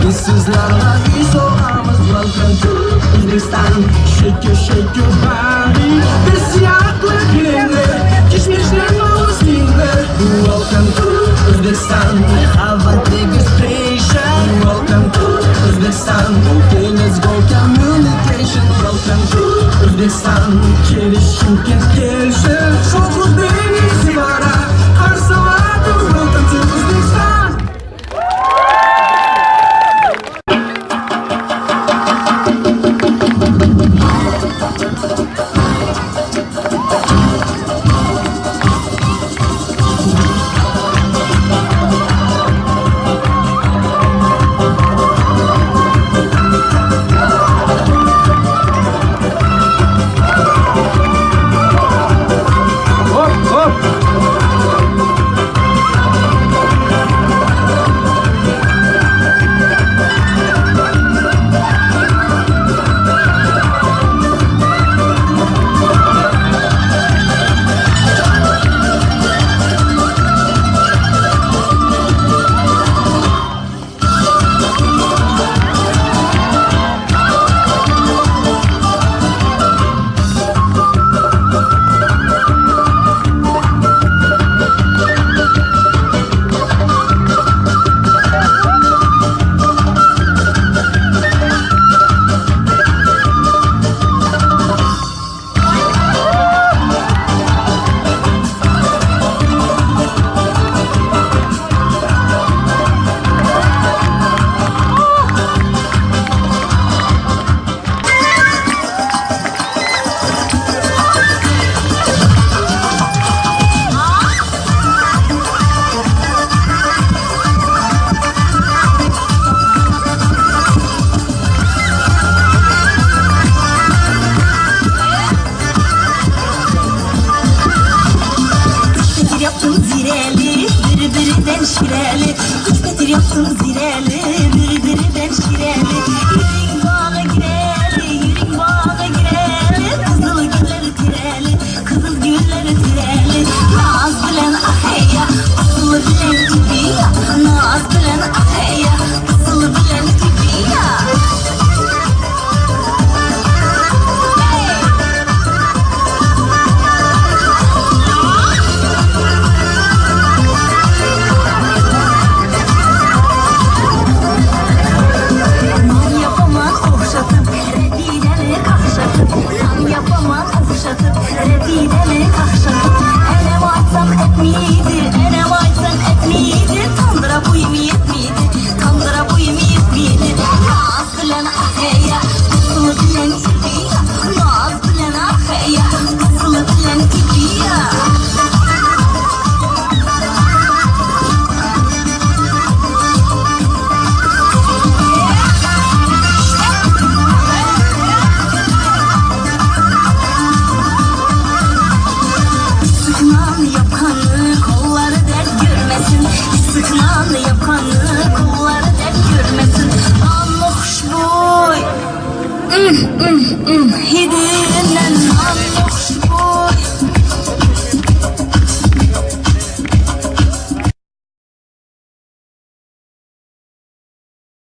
Biz sizlerle biz olamiz. Welcome to Uzbekistan. Shake your body. Biz siyahlı girenler, kishmishlar nomusinglar. Welcome to Uzbekistan. Have a demonstration. Welcome to Uzbekistan. Okay, let's go communication. Welcome to Uzbekistan. Kelishim kelsin. Çok Uzbekisi bara. Har sabahı welcome to Uzbekistan. Şireli, üç getir yaptım zireli, birbirinden şireli. Yürek bağa gireli, yürek bağa gireli. Kızıl gülleri tireli, kızıl gülleri tireli. Naz bilen ahya, aslı bilen gibi ya. Naz bilen